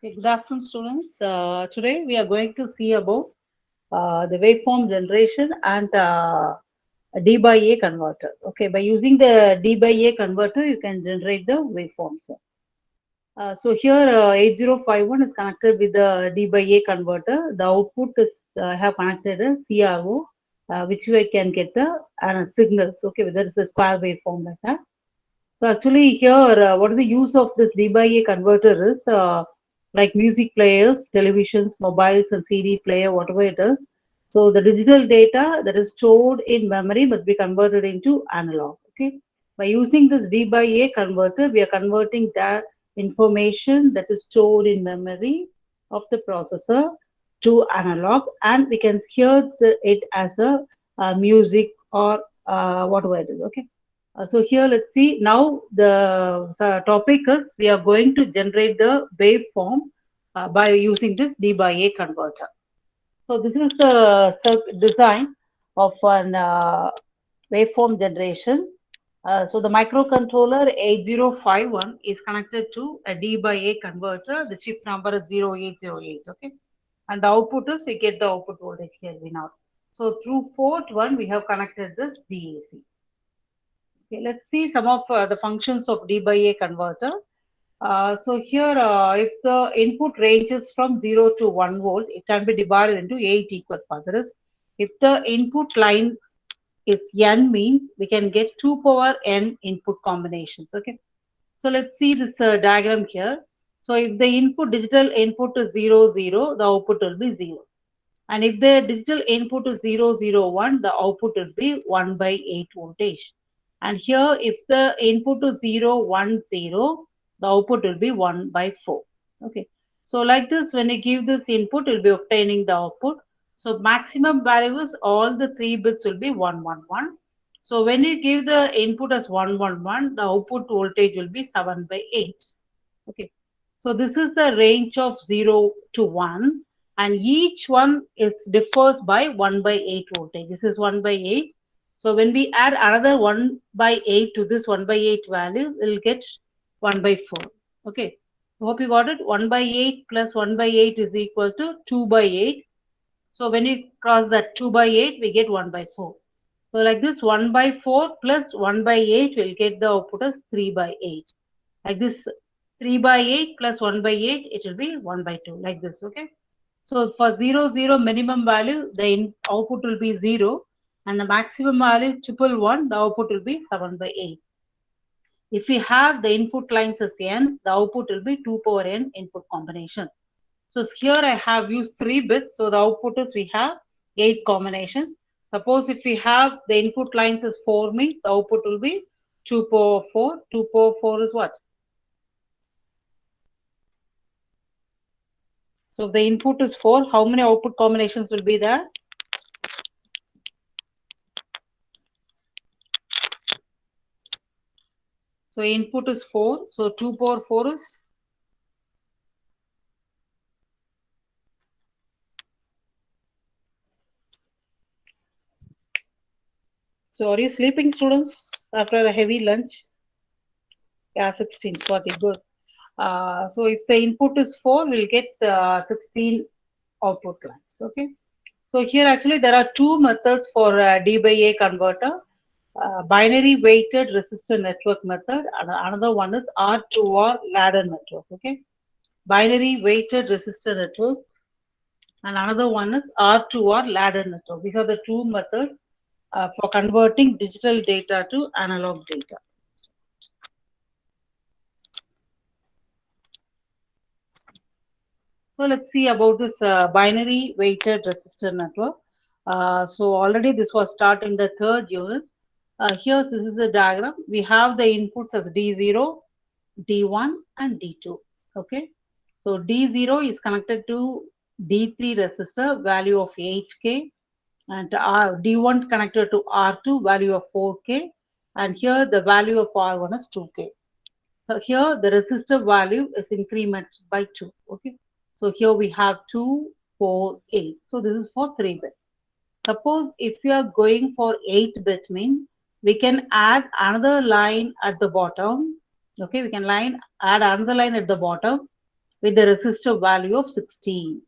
Okay, good afternoon, students. Today we are going to see about the waveform generation and a D by A converter. Okay, by using the D by A converter, you can generate the waveforms. So here 8051 is connected with the D by A converter. The output is have connected a CRO, which we can get the signals. Okay, whether it's a square waveform like that. So actually here, what is the use of this D by A converter is like music players, televisions, mobiles, and CD player, whatever it is. So the digital data that is stored in memory must be converted into analog. Okay. By using this D by A converter, we are converting that information that is stored in memory of the processor to analog, and we can hear it as a music or whatever it is. Okay. So here let's see now the topic is we are going to generate the waveform by using this D by A converter. So this is the design of an waveform generation. So the microcontroller 8051 is connected to a D by A converter. The chip number is 0808. Okay, and the output is we get the output voltage here we now. So through port 1 we have connected this DAC. Okay, let's see some of the functions of D by A converter. So here, if the input ranges from 0 to 1 volt, it can be divided into 8 equal parts. That is, if the input line is n, means we can get 2 power n input combinations. Okay. So let's see this diagram here. So if the digital input is 0, 0, the output will be 0. And if the digital input is 0, 0, 1, the output will be 1 by 8 voltage. And here, if the input is 0, 1, 0, the output will be 1 by 4. Okay. So like this, when you give this input, you'll be obtaining the output. So maximum values, all the 3 bits will be 1, 1, 1. So when you give the input as 1, 1, 1, the output voltage will be 7 by 8. Okay. So this is a range of 0 to 1, and each one is differs by 1 by 8 voltage. This is 1 by 8. So when we add another 1 by 8 to this 1 by 8 value, we'll get 1 by 4. Okay. Hope you got it. 1 by 8 plus 1 by 8 is equal to 2 by 8. So when you cross that 2 by 8, we get 1 by 4. So like this, 1 by 4 plus 1 by 8 will get the output as 3 by 8. Like this, 3 by 8 plus 1 by 8, it will be 1 by 2, like this. Okay. So for 0, 0 minimum value, the output will be 0, and the maximum value triple 1, the output will be 7 by 8. If we have the input lines as n, the output will be 2 power n input combinations. So here I have used 3 bits, so the output is we have 8 combinations. Suppose if we have the input lines as 4, means the output will be 2 power 4. 2 power 4 is what? So if the input is 4, how many output combinations will be there? So input is 4. So 2 power 4 is? So are you sleeping, students, after a heavy lunch? Yeah, 16. Got it. Good. So if the input is 4, we'll get 16 output lines. Okay. So here actually there are 2 methods for D by A converter. Binary weighted resistor network method, and another one is R2R ladder network. Okay. Binary weighted resistor network, and another one is R2R ladder network. These are the 2 methods for converting digital data to analog data. So let's see about this binary weighted resistor network. So already this was taught in the 3rd unit. Here this is a diagram. We have the inputs as D0, D1 and D2. Okay. So D0 is connected to D3 resistor value of 8K, and D1 connected to R2 value of 4K, and here the value of R1 is 2K. So here the resistor value is incremented by 2. Okay. So here we have 2, 4, 8. So this is for 3 bit. Suppose if we are going for 8 bit, means we can add another line at the bottom. Okay, we can add another line at the bottom, with the resistor value of 16.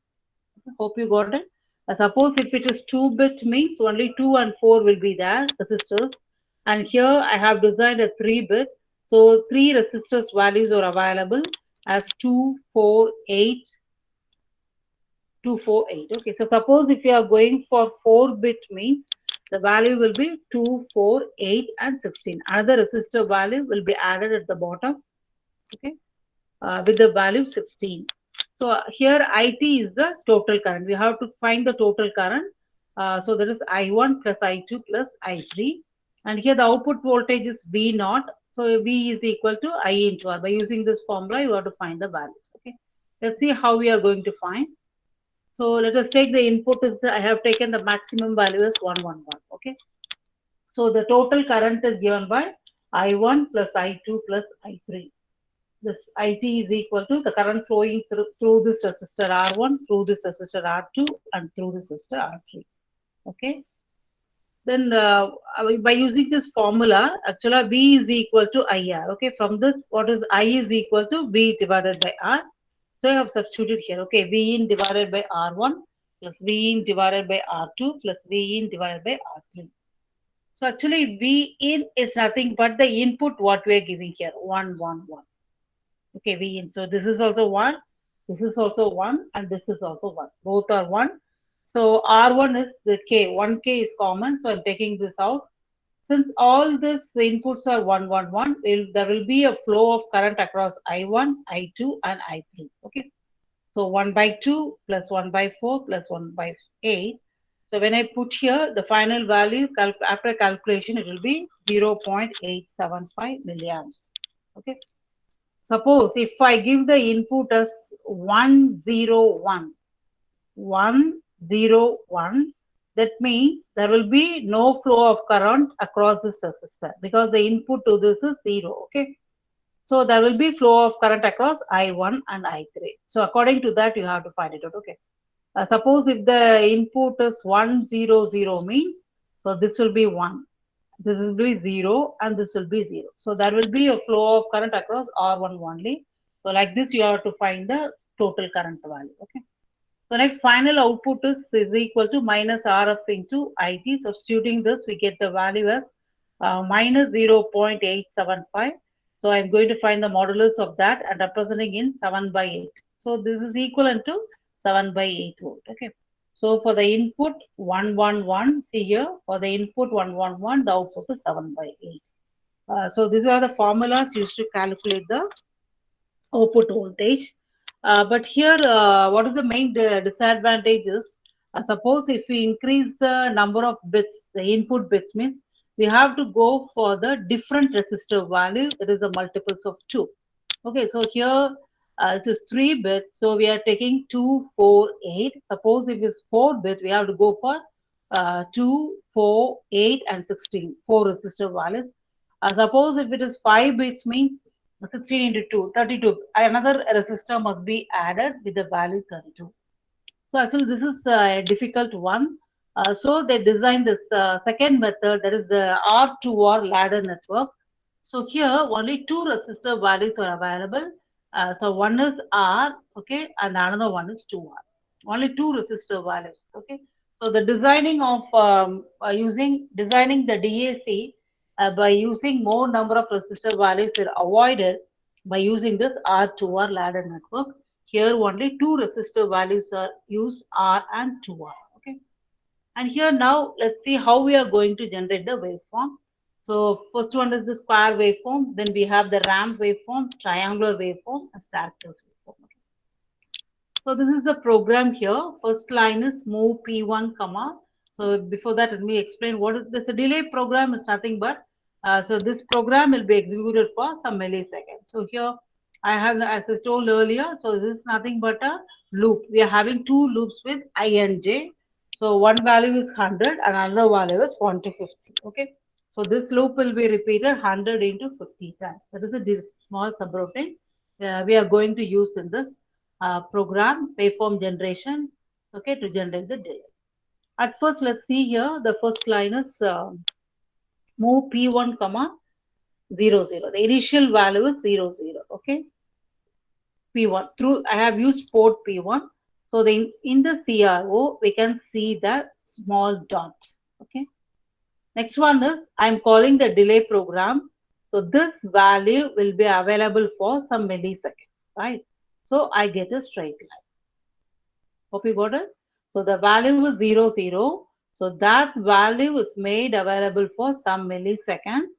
Hope you got it. Suppose if it is 2-bit means only 2 and 4 will be there, resistors. And here I have designed a 3-bit. So 3 resistors values are available as 2, 4, 8, 2, 4, 8. Okay, so suppose if you are going for 4-bit means the value will be 2, 4, 8 and 16. Another resistor value will be added at the bottom. Okay, with the value 16. So here IT is the total current. We have to find the total current. So there is I1 plus I2 plus I3. And here the output voltage is V naught. So V is equal to I into R. By using this formula, you have to find the values. Okay. Let's see how we are going to find. So let us take the input is, I have taken the maximum value as 111. Okay. So the total current is given by I1 plus I2 plus I3. This IT is equal to the current flowing through this resistor R1, through this resistor R2, and through this resistor R3. Okay. Then by using this formula, actually V is equal to IR. Okay. From this, what is I is equal to V divided by R. So I have substituted here. Okay. V in divided by R1 plus V in divided by R2 plus V in divided by R3. So actually V in is nothing but the input what we are giving here, 1, 1, 1. Okay, V in. So this is also 1, this is also 1, and this is also 1. Both are 1. So R1 is the K. 1K is common, so I'm taking this out. Since all these inputs are 1, 1, 1, there will be a flow of current across I1, I2, and I3. Okay. So 1 by 2 plus 1 by 4 plus 1 by 8. So when I put here the final value after calculation, it will be 0.875 milliamps. Okay. Suppose if I give the input as 101, 101, that means there will be no flow of current across this resistor because the input to this is 0. Okay. So there will be flow of current across I1 and I3. So according to that, you have to find it out. Okay. Suppose if the input is 100 means, so this will be 1. This will be 0 and this will be 0. So there will be a flow of current across R1 only. So like this, you have to find the total current value. Okay. So next final output is equal to minus RF into IT. Substituting this, we get the value as minus 0.875. So I'm going to find the modulus of that and representing in 7 by 8. So this is equivalent to 7 by 8 volt. Okay. So for the input 111, see here, for the input 111, the output is 7 by 8. So these are the formulas used to calculate the output voltage. But here, what is the main disadvantage is, suppose if we increase the number of bits, the input bits means we have to go for the different resistor value, that is the multiples of 2. Okay, so here this is 3 bits, so we are taking 2, 4, 8. Suppose if it's 4 bits, we have to go for 2, 4, 8, and 16, 4 resistor values. Suppose if it is 5 bits means 16 into 2, 32. Another resistor must be added with the value 32. So actually this is a difficult one. So they designed this second method, that is the R2R ladder network. So here only 2 resistor values are available. So one is R, okay, and another one is 2R. Only 2 resistor values, okay. So the designing of designing the DAC by using more number of resistor values are avoided by using this R2R ladder network. Here only 2 resistor values are used, R and 2R. Okay. And here now let's see how we are going to generate the waveform. So first one is the square waveform. Then we have the ramp waveform, triangular waveform, and staircase waveform. Okay. So this is a program here. First line is move P1, comma. So before that, let me explain what is this. A delay program is nothing but, so this program will be executed for some milliseconds. So here I have, as I told earlier, so this is nothing but a loop. We are having 2 loops with I and J. So one value is 100 and another value is 1 to 50. Okay. So this loop will be repeated 100 into 50 times. That is a small subroutine we are going to use in this program waveform generation, okay, to generate the delay. At first, let's see here, the first line is move P1, comma 0, 0. The initial value is 0, 0, okay. P1 through, I have used port P1. So in the CRO, we can see the small dot. Okay. Next one is I'm calling the delay program. So this value will be available for some milliseconds, right? So I get a straight line. Hope you got it. So the value is 0, 0. So that value is made available for some milliseconds.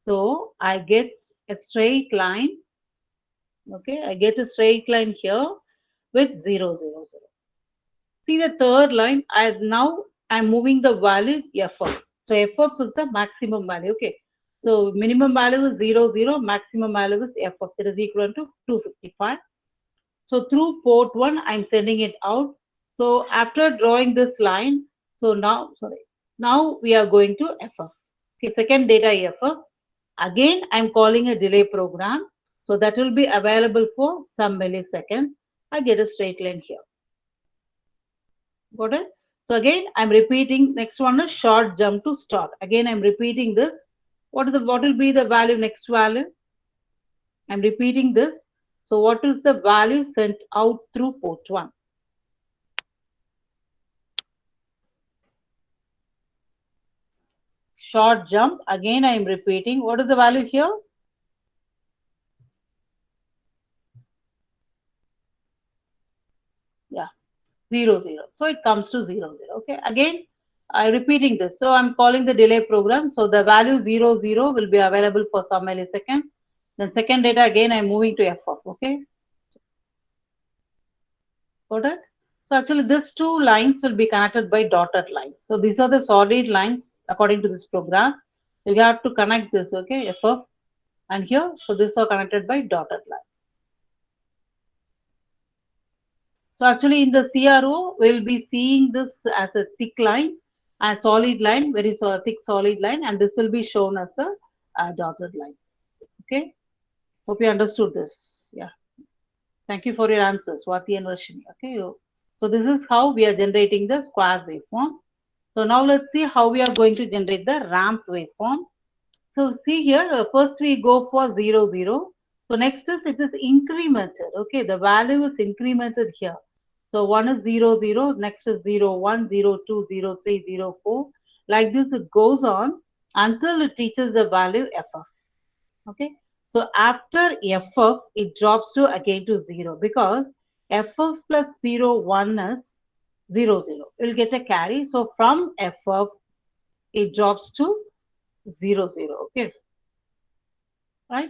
So I get a straight line. Okay, I get a straight line here with 0, 0, 0. See the third line, I'm moving the value ff. So ff is the maximum value. Okay. So minimum value is 0, 0, maximum value is ff. That is equal to 255. So through port 1, I'm sending it out. So after drawing this line, so now we are going to ff. Okay, second data ff. Again, I'm calling a delay program. So that will be available for some milliseconds. I get a straight line here. Got it? So again, I'm repeating. Next one is short jump to start. Again, I'm repeating this. What will be the value next value? I'm repeating this. So what is the value sent out through port 1? Short jump. Again, I am repeating. What is the value here? Yeah, 0, 0. So it comes to 0, 0. Okay. Again, I'm repeating this. So I'm calling the delay program. So the value 0, 0 will be available for some milliseconds. Then second data, again, I'm moving to ff. Okay. Got it? So actually, these two lines will be connected by dotted lines. So these are the solid lines according to this program. You have to connect this, okay, ff and here. So these are connected by dotted lines. So actually, in the CRO, we'll be seeing this as a thick line, a solid line, very thick solid line, and this will be shown as the dotted line. Okay. Hope you understood this. Yeah. Thank you for your answers, Swati and Varshini. Okay. So this is how we are generating the square waveform. So now let's see how we are going to generate the ramp waveform. So see here, first we go for 0, 0. So next is it is incremented. Okay, the value is incremented here. So one is 0, 0, next is 0, 1, 0, 2, 0, 3, 0, 4. Like this, it goes on until it reaches the value ff. Okay, so after ff, it drops to again to 0 because ff plus 0, 1 is 0, 0. You'll get a carry. So from ff, it drops to 0, 0. Okay, right?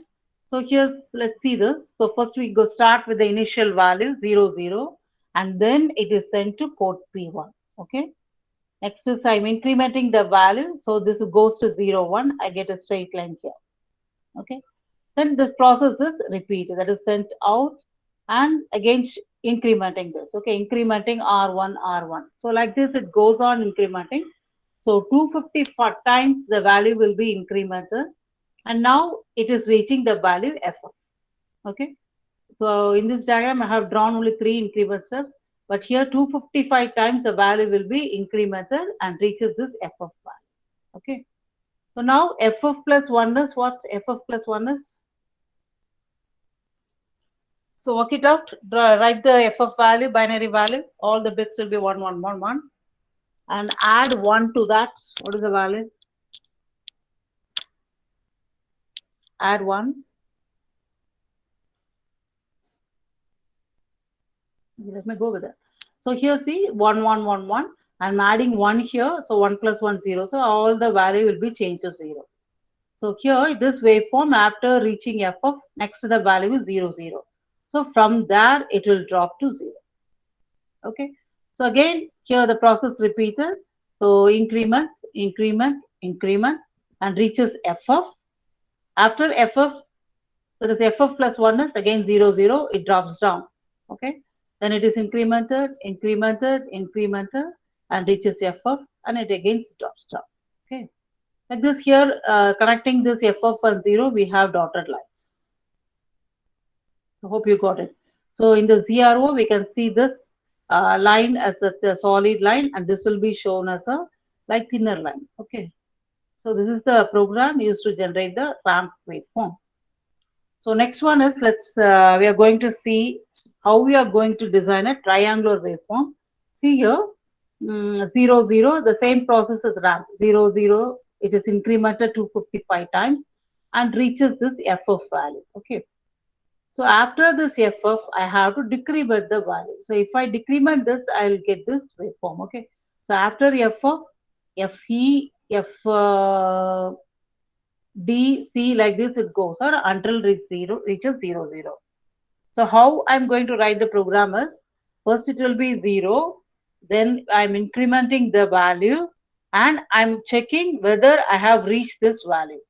So here's, let's see this. So first we go start with the initial value 0, 0, and then it is sent to port P1. Okay. Next is I'm incrementing the value. So this goes to 0, 1. I get a straight line here. Okay. Then this process is repeated. That is sent out and again incrementing this. Okay. Incrementing R1, R1. So like this, it goes on incrementing. So 254 times the value will be incremented. And now it is reaching the value f. Okay. So in this diagram, I have drawn only 3 increment steps, but here 255 times the value will be incremented and reaches this ff value. Okay. So now ff plus 1 is what? Ff plus 1 is? So work it out. Write the ff value, binary value. All the bits will be 1, 1, 1, 1. And add 1 to that. What is the value? Add 1. Let me go with it. So here see 1, 1, 1, 1. I'm adding 1 here. So 1 plus 1, 0. So all the value will be changed to 0. So here this waveform after reaching ff, next to the value is 0, 0. So from there it will drop to 0. Okay. So again here the process repeated. So increment, increment, increment and reaches ff. After ff, that is ff plus 1 is again 0, 0. It drops down. Okay. Then it is incremented, incremented, incremented and reaches ff and it again drops down. Okay. Like this here, connecting this ff and 0, we have dotted lines. I hope you got it. So in the CRO, we can see this line as a solid line and this will be shown as a like thinner line. Okay. So this is the program used to generate the ramp waveform. So next one is we are going to see how we are going to design a triangular waveform. See here, 0, 0, the same process as ramp. 0, 0, it is incremented 255 times and reaches this FF value. Okay. So after this FF, I have to decrement the value. So if I decrement this, I will get this waveform. Okay. So after FF, FE, D, C, like this it goes, or until reaches 0, 0. So how I'm going to write the program is, first it will be 0, then I'm incrementing the value and I'm checking whether I have reached this value.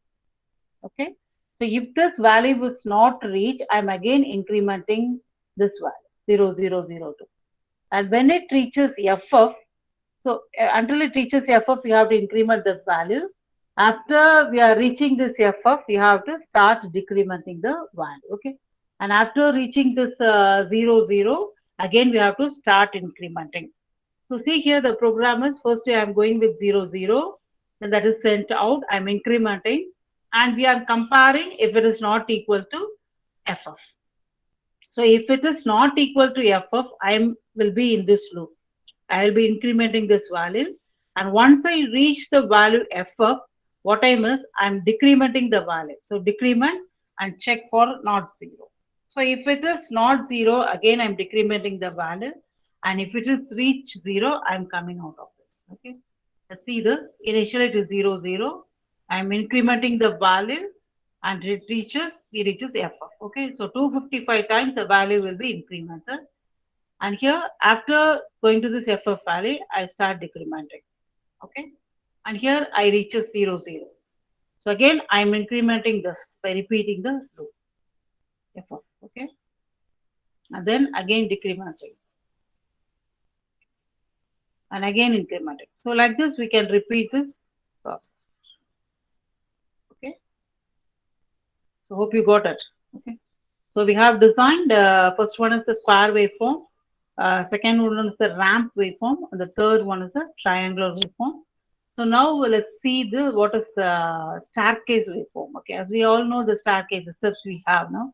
Okay. So if this value was not reached, I'm again incrementing this value, 0, 0, 0, 2. And when it reaches FF, so until it reaches FF, you have to increment the value. After we are reaching this FF, you have to start decrementing the value. Okay. And after reaching this 0, 0, again we have to start incrementing. So see here the program is, first I am going with 0, 0, then that is sent out, I am incrementing, and we are comparing if it is not equal to FF. So if it is not equal to FF, I will be in this loop. I will be incrementing this value, and once I reach the value FF, what I miss, I'm decrementing the value. So decrement and check for not 0. So if it is not 0, again I'm decrementing the value, and if it is reach 0, I'm coming out of this. Okay. Let's see this. Initially it is 0, 0. I'm incrementing the value and it reaches FF. Okay. So 255 times the value will be incremented. And here, after going to this FF value, I start decrementing. Okay. And here I reaches 0, 0. So again, I'm incrementing this by repeating the loop. FF. Okay. And then again decrementing. And again incrementing. So like this, we can repeat this process. Okay. So hope you got it. Okay. So we have designed, first one is the square waveform. Second one is a ramp waveform. And the third one is a triangular waveform. So now let's see what is staircase waveform. Okay, as we all know the staircase, the steps we have now.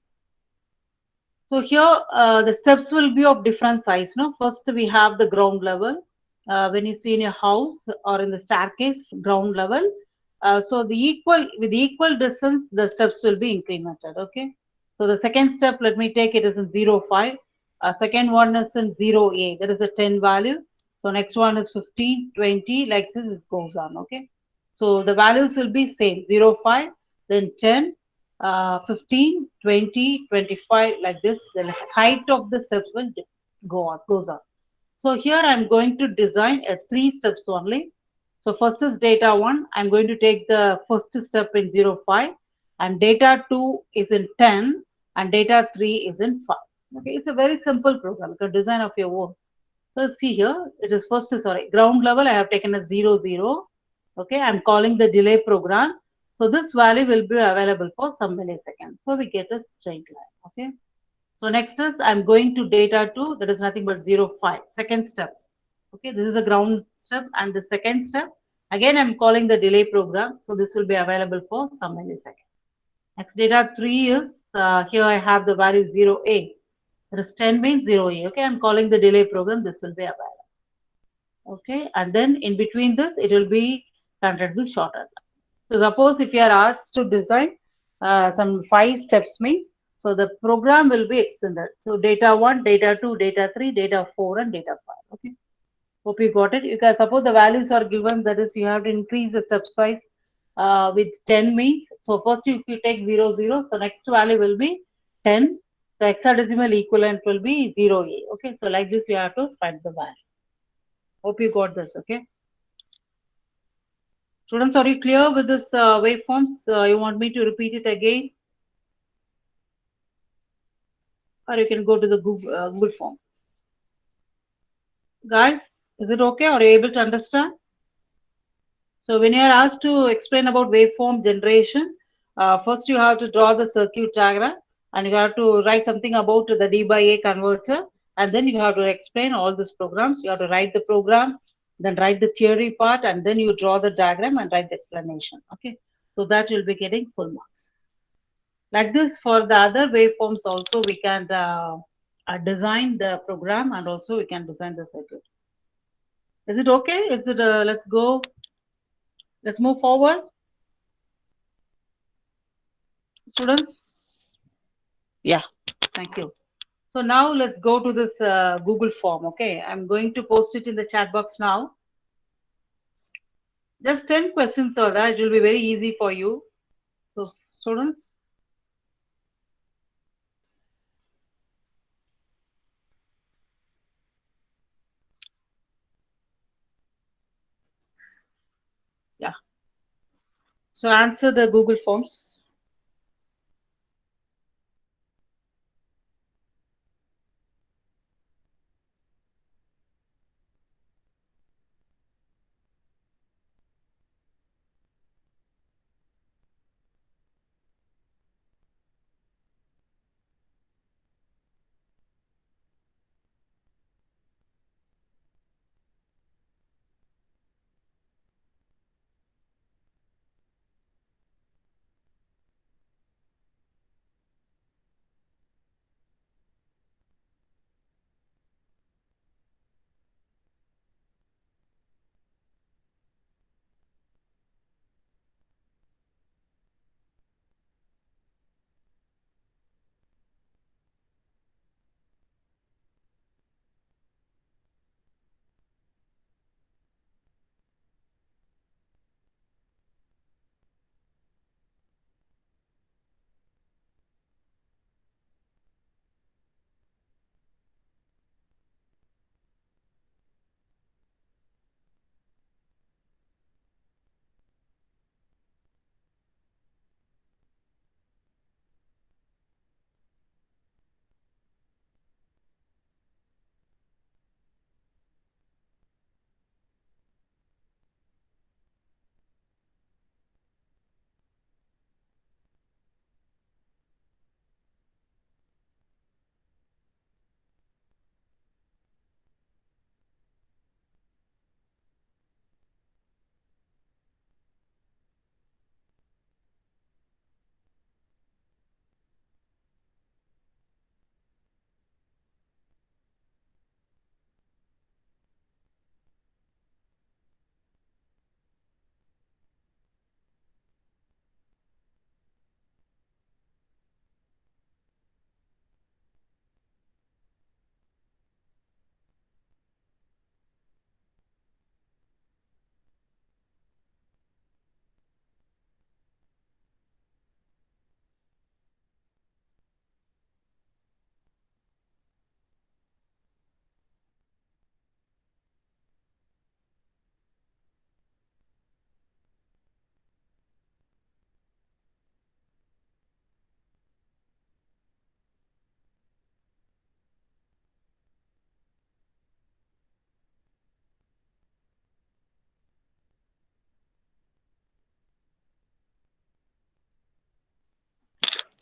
So here the steps will be of different size. No, first we have the ground level. When you see in a house or in the staircase, ground level. So with the equal distance, the steps will be incremented. Okay. So the second step, let me take it is in 0, 5. Second one is in 0A. There is a 10 value. So next one is 15, 20. Like this, it goes on. Okay. So the values will be same, 0, 5, then 10. 15, 20, 25, like this, the height of the steps will goes on. So here I'm going to design a 3 steps only. So first is data 1. I'm going to take the first step in 0, 5, and data 2 is in 10, and data 3 is in 5. Okay, it's a very simple program, the design of your own. So see here, it is first, sorry, ground level I have taken a 0, 0. Okay, I'm calling the delay program. So this value will be available for some milliseconds. So we get a straight line. Okay. So next is I'm going to data 2, that is nothing but 0, 5. Second step. Okay, this is a ground step, and the second step, again I'm calling the delay program. So this will be available for some milliseconds. Next data 3 is, here I have the value 0A. That is 10 means 0A. Okay, I'm calling the delay program. This will be available. Okay, and then in between this, it will be connected with shorter. So suppose if you are asked to design some 5 steps means, so the program will be extended. So data 1, data 2, data 3, data 4, and data 5. Okay. Hope you got it. You can suppose the values are given, that is you have to increase the step size with 10 means. So first if you take 0, 0, so next value will be 10. So hexadecimal equivalent will be 0A. Okay. So like this, you have to find the value. Hope you got this. Okay. Students, are you clear with this waveforms? You want me to repeat it again? Or you can go to the Google form. Guys, is it okay? Are you able to understand? So when you are asked to explain about waveform generation, first you have to draw the circuit diagram, and you have to write something about the D by A converter, and then you have to explain all these programs. You have to write the program, then write the theory part, and then you draw the diagram and write the explanation. Okay, so that you'll be getting full marks. Like this, for the other waveforms also, we can design the program, and also we can design the circuit. Is it okay? Is it, let's go, let's move forward. Students? Yeah, thank you. So now let's go to this Google form, okay? I'm going to post it in the chat box now. Just 10 questions are there. It will be very easy for you. So students, yeah. So answer the Google forms.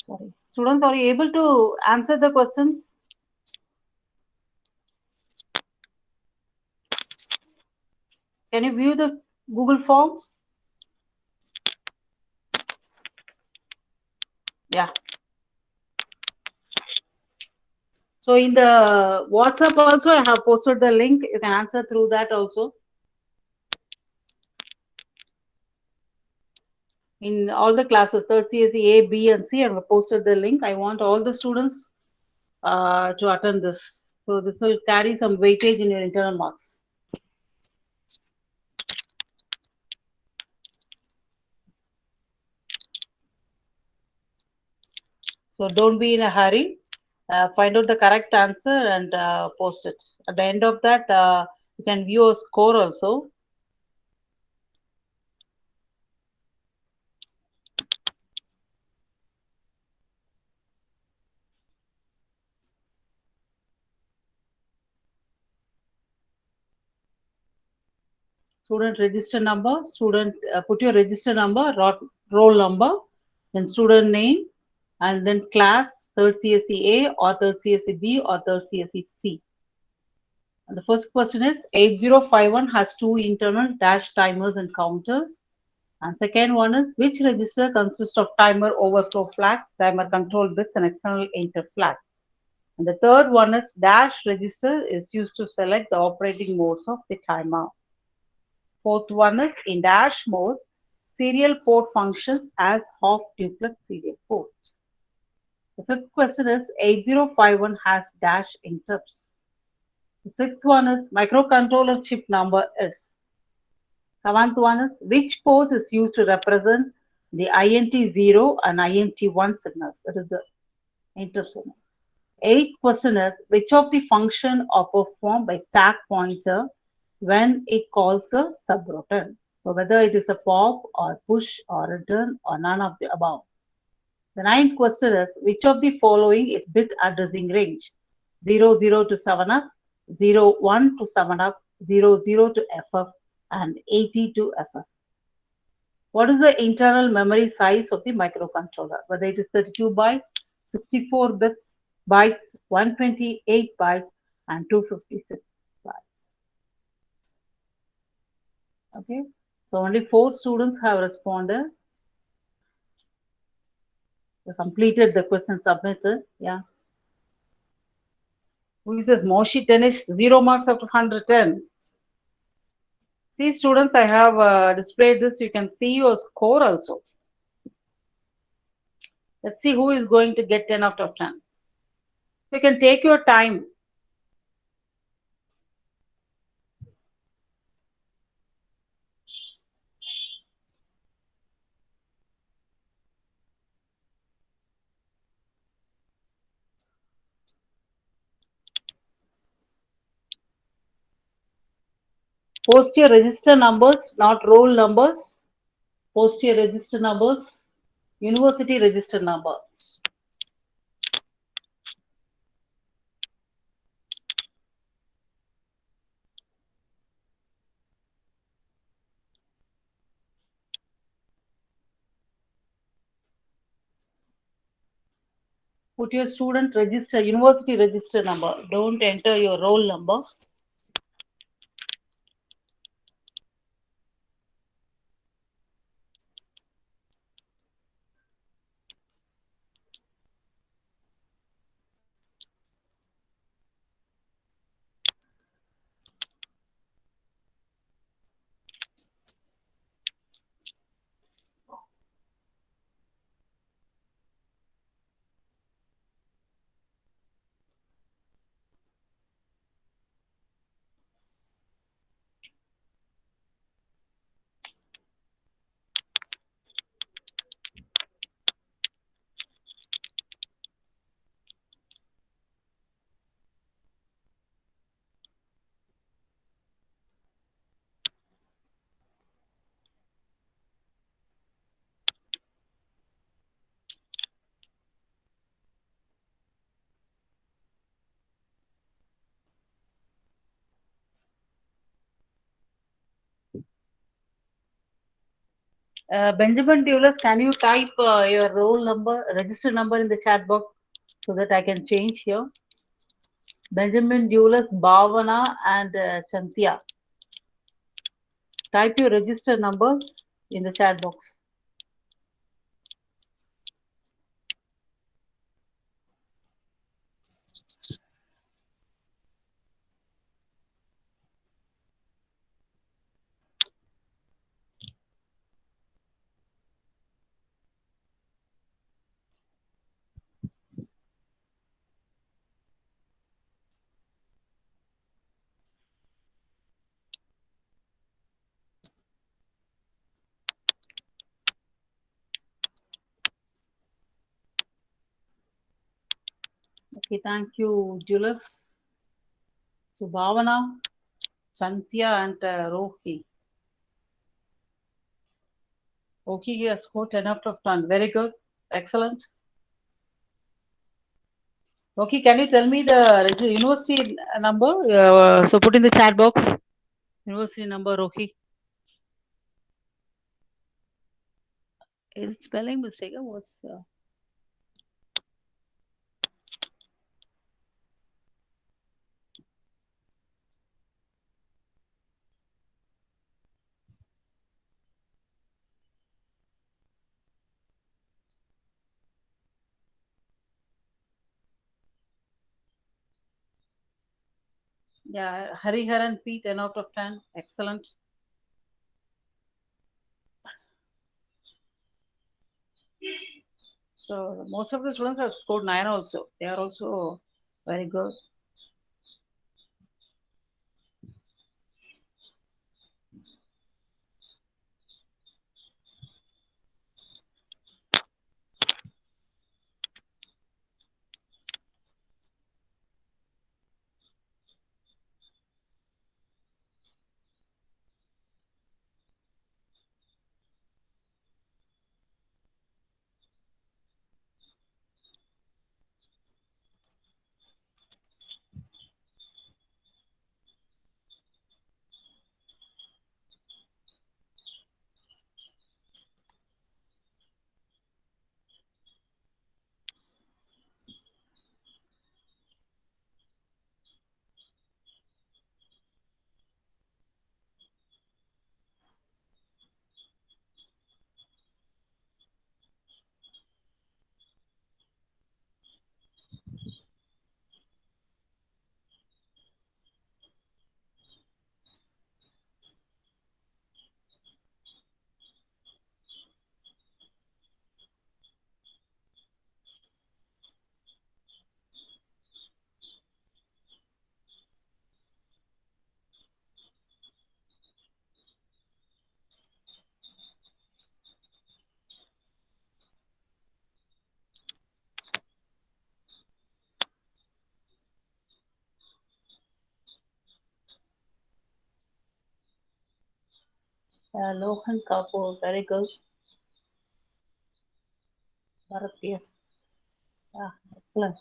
Sorry. Students, are you able to answer the questions? Can you view the Google form? Yeah. So in the WhatsApp also, I have posted the link. You can answer through that also. In all the classes, third CSE A, B, and C, I have posted the link. I want all the students to attend this. So this will carry some weightage in your internal marks. So don't be in a hurry. Find out the correct answer and post it. At the end of that, you can view a score also. Student register number, student put your register number, roll number, then student name, and then class, third CSE A or third CSE B or third CSE C. And the first question is 8051 has two internal dash timers and counters. And second one is which register consists of timer overflow flags, timer control bits, and external enter flags. And the third one is dash register is used to select the operating modes of the timer. Fourth one is in dash mode, serial port functions as half duplex serial ports. The fifth question is 8051 has dash interrupts. The sixth one is microcontroller chip number is. Seventh one is which port is used to represent the INT0 and INT1 signals. That is the interrupt signal. Eighth question is which of the function are performed by stack pointer when it calls a subroutine. So whether it is a pop or push or return or none of the above. The ninth question is which of the following is bit addressing range? 00 to 7F, 01 to 7F, 00 to FF, and 80 to FF. What is the internal memory size of the microcontroller? Whether it is 32 bytes, 64 bytes, 128 bytes, and 256 bytes. Okay, so only 4 students have responded. They completed the question submitted. Yeah. Who says Moshi tennis 0 marks after 110? See, students, I have displayed this. You can see your score also. Let's see who is going to get 10 out of 10. You can take your time. Post your register numbers, not roll numbers. Post your register numbers, university register number. Put your student register, university register number. Don't enter your roll number. Benjamin Dulles, can you type your roll number, register number in the chat box so that I can change here? Benjamin Dulles, Bhavana, and Chantia. Type your register numbers in the chat box. Okay, thank you, Julius. So Bhavana, Chantia, and Rohi. Okay, yes, scored 10 out of 10. Very good. Excellent. Okay, can you tell me the university number? So put in the chat box. University number, Rohi. Is it spelling mistake or what's... Yeah, Hariharan P, 10 out of 10. Excellent. So most of the students have scored 9 also. They are also very good. Lohan Kapoor, very good. Bharat, yes. Yeah, excellent.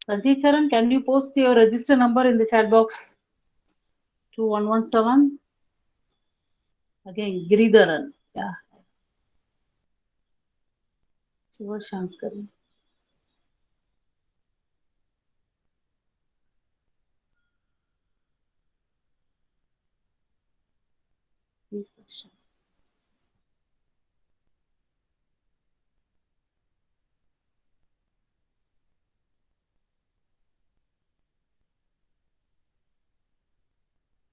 Ranjit Charan, can you post your register number in the chat box? 2117. Again, Giridharan. Yeah, Shiva Shankari.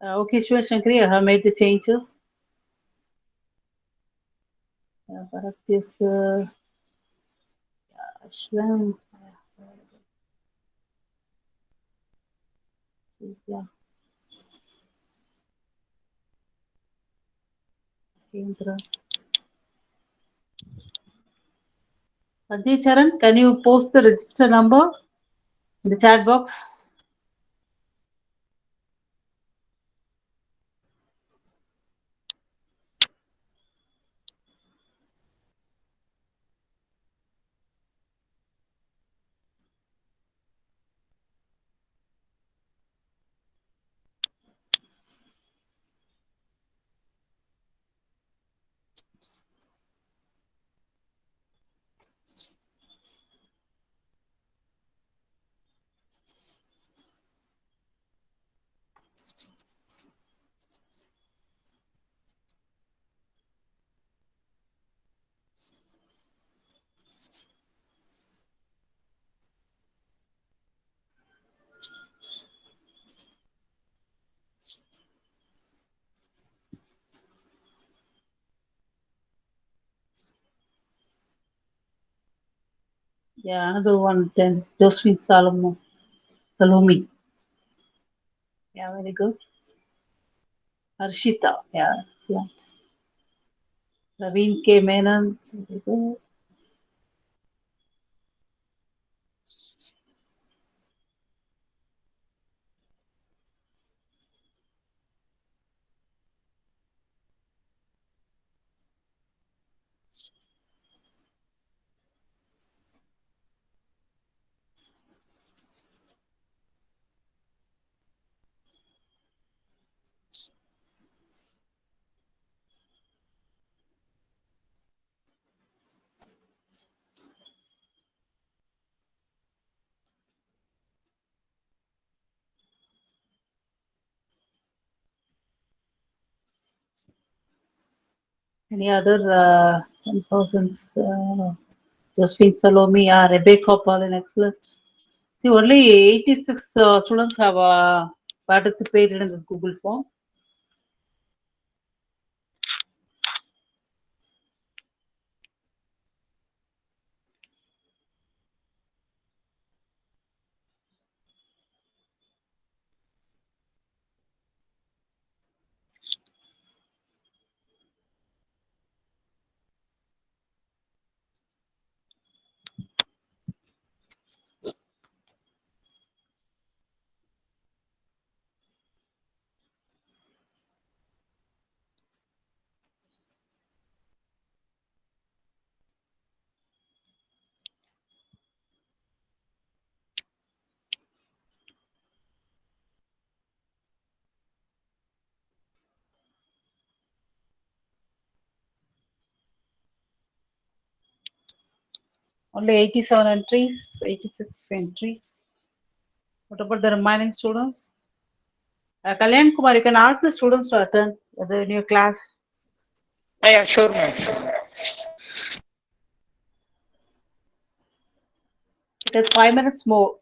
Okay, Shiva Shankari, I have made the changes. Bharat, yes. Ashwin. Yeah, Kendra. Ranjit Charan, can you post the register number in the chat box? Yeah, another one, then Josephine Salome. Salome. Yeah, very good. Harshita. Yeah, yeah. Raveen K. Menon. Very good. Any other 10,000? Josephine Salome, Rebecca Paulin, excellent. See, only 86 students have participated in this Google form. Only 87 entries, 86 entries. What about the remaining students? Kalyan Kumar, you can ask the students to attend the new class. Yeah, sure, ma'am. It is 5 minutes more.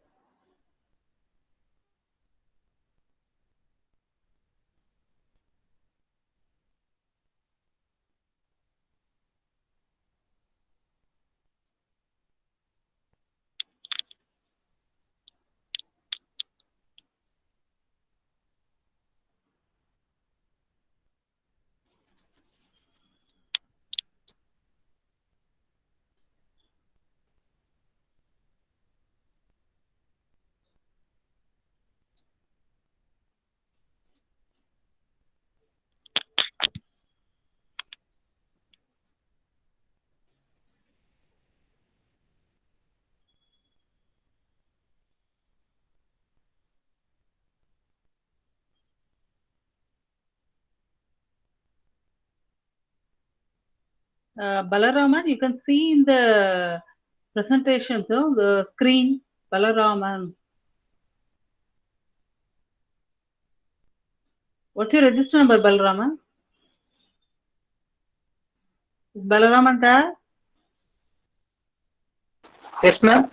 Balaraman, you can see in the presentation, so the screen, Balaraman. What's your register number, Balaraman? Is Balaraman there? Yes, ma'am.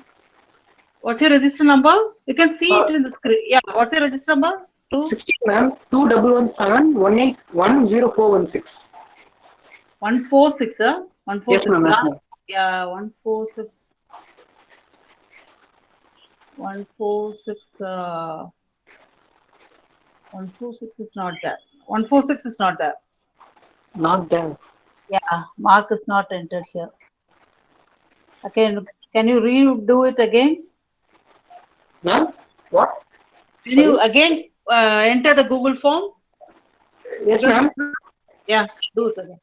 What's your register number? You can see it in the screen. Yeah, what's your register number? Two 16, ma'am. 2117 146, 146 Yes, ma'am. Yes, last. ma'am. Yeah, 146, 146, 146 is not there. 146 is not there. Not there. Yeah, mark is not entered here. Okay, can you redo it again? Ma'am? What? Can you Sorry? again enter the Google form? Yes, Because ma'am. yeah, do it again.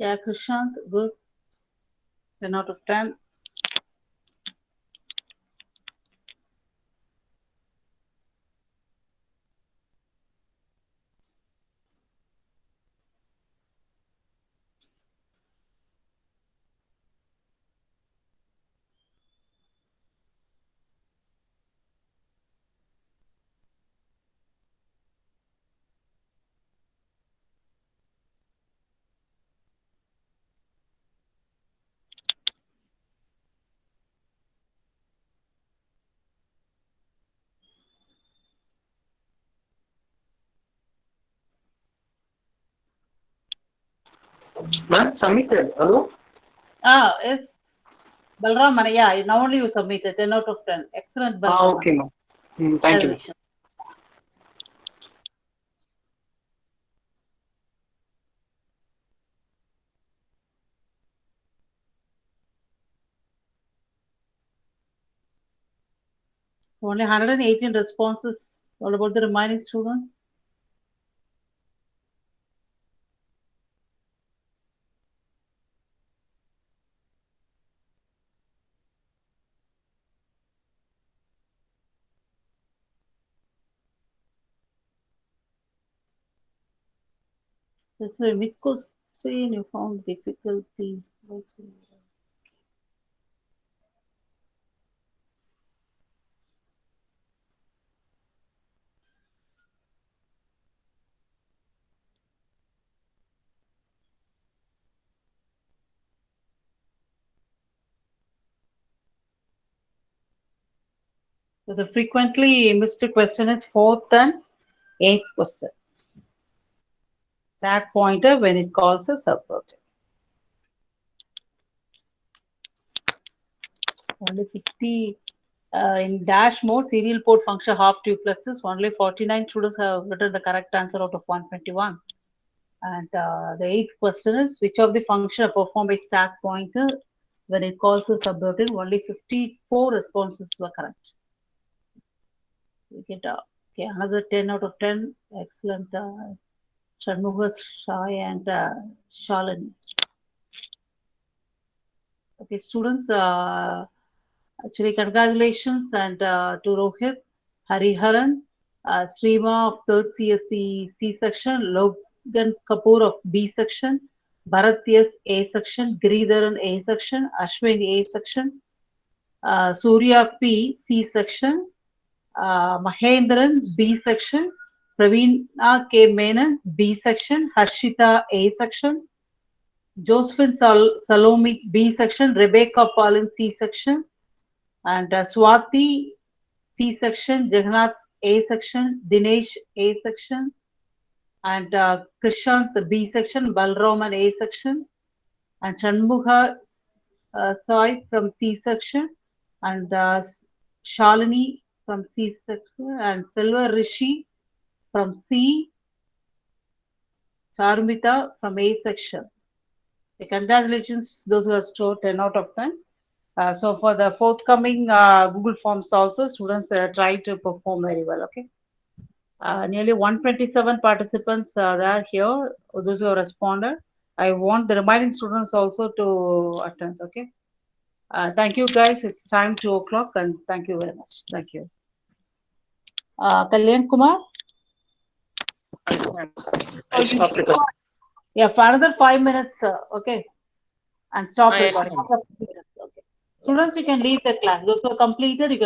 Yeah, Krishant, good. 10 out of 10. Ma'am, submitted. Hello? Yes. Balram, yeah, now only you submitted 10 out of 10. Excellent, Balram. Okay, ma'am. Thank you. Congratulations. Only 118 responses. What about the remaining students? That's why which question you found difficulty. So the frequently missed question is 4th and 8th question. Stack pointer when it calls a subroutine. Only 50 in dash mode, serial port function half duplexes. Only 49 students have written the correct answer out of 121. And the 8th question is which of the function are performed by stack pointer when it calls a subroutine? Only 54 responses were correct. We get okay, another 10 out of 10. Excellent. Shanmuga, Shai, and Shalini. Okay, students, actually, congratulations and to Rohit, Hariharan, Srima of 3rd CSE C section, Logan Kapoor of B section, Bharat S A section, Giridharan A section, Ashwin A section, Surya P C section, Mahendran B section, Praveena K Menon B section, Harshita A section, Josephine Salome B section, Rebecca Paulin C section, and Swati C section, Jagannath A section, Dinesh A section, and Krishant B section, Balraman A section, and Shanmugha Sai from C section, and Shalini from C section, and Silver Rishi from C, Charmita from A section. Congratulations, those who have scored 10 out of 10. So for the forthcoming Google Forms also, students try to perform very well, okay? Nearly 127 participants are here, those who have responded. I want the remaining students also to attend, okay? Thank you guys, it's time 2 o'clock and thank you very much. Thank you. Kalyan Kumar? I'll stop recording. Yeah, for another 5 minutes, okay? And stop Yes, recording. ma'am. Okay. Students, you can leave the class. Those who are completed, you can